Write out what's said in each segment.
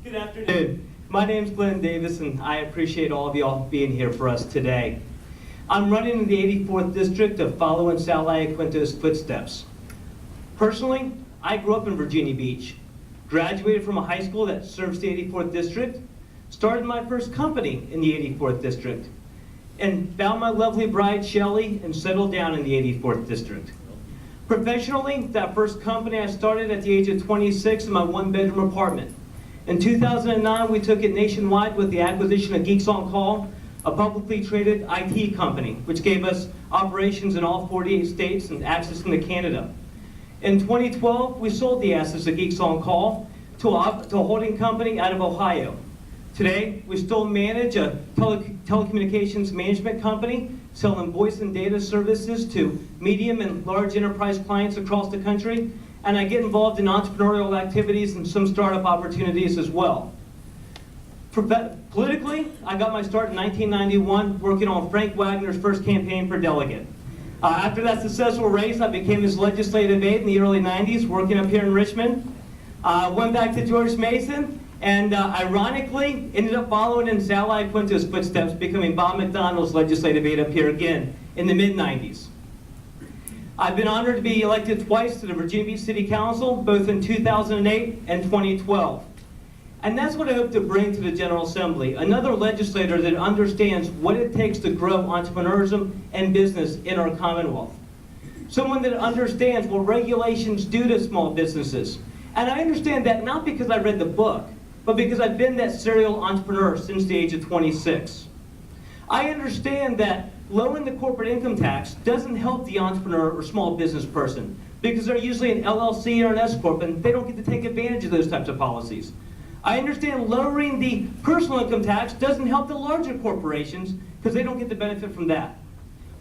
Good afternoon. My name is Glenn Davis, and I appreciate all of y'all being here for us today. I'm running in the 84th District of following Sal Iaquinto's footsteps. Personally, I grew up in Virginia Beach, graduated from a high school that serves the 84th District, started my first company in the 84th District, and found my lovely bride, Shelley, and settled down in the 84th District. Professionally, that first company I started at the age of 26 in my one-bedroom apartment. In 2009, we took it nationwide with the acquisition of Geeks on Call, a publicly traded IT company, which gave us operations in all 48 states and access into Canada. In 2012, we sold the assets of Geeks on Call to a holding company out of Ohio. Today, we still manage a telecommunications management company selling voice and data services to medium and large enterprise clients across the country, and I get involved in entrepreneurial activities and some startup opportunities as well. Politically, I got my start in 1991 working on Frank Wagner's first campaign for delegate. After that successful race, I became his legislative aide in the early 90s, working up here in Richmond. Went back to George Mason, and ironically, ended up following in Sal Iaquinto's footsteps, becoming Bob McDonald's legislative aide up here again in the mid-90s. I've been honored to be elected twice to the Virginia Beach City Council, both in 2008 and 2012. And that's what I hope to bring to the General Assembly, another legislator that understands what it takes to grow entrepreneurism and business in our Commonwealth. Someone that understands what regulations do to small businesses. And I understand that not because I read the book, but because I've been that serial entrepreneur since the age of 26. I understand that lowering the corporate income tax doesn't help the entrepreneur or small business person because they're usually an LLC or an S-Corp and they don't get to take advantage of those types of policies. I understand lowering the personal income tax doesn't help the larger corporations because they don't get the benefit from that.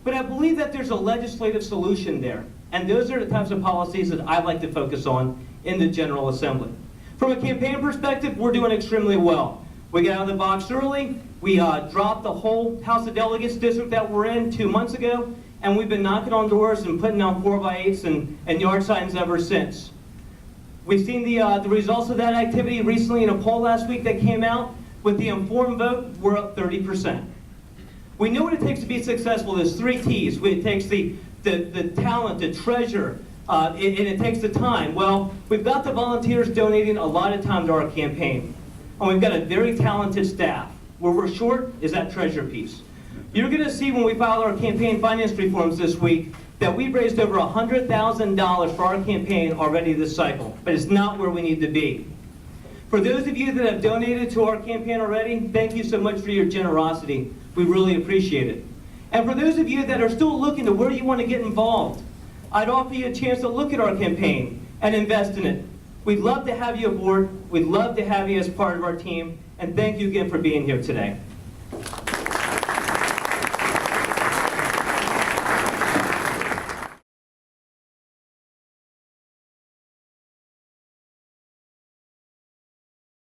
But I believe that there's a legislative solution there, and those are the types of policies that I like to focus on in the General Assembly. From a campaign perspective, we're doing extremely well. We got out of the box early. We dropped the whole House of Delegates district that we're in 2 months ago, and we've been knocking on doors and putting down 4x8s and yard signs ever since. We've seen the results of that activity recently in a poll last week that came out. With the informed vote, we're up 30%. We know what it takes to be successful. There's 3 T's. It takes the talent, the treasure, and it takes the time. Well, we've got the volunteers donating a lot of time to our campaign. And we've got a very talented staff. Where we're short is that treasure piece. You're going to see when we file our campaign finance reforms this week that we've raised over $100,000 for our campaign already this cycle, but it's not where we need to be. For those of you that have donated to our campaign already, thank you so much for your generosity. We really appreciate it. And for those of you that are still looking to where you want to get involved, I'd offer you a chance to look at our campaign and invest in it. We'd love to have you aboard. We'd love to have you as part of our team. And thank you again for being here today.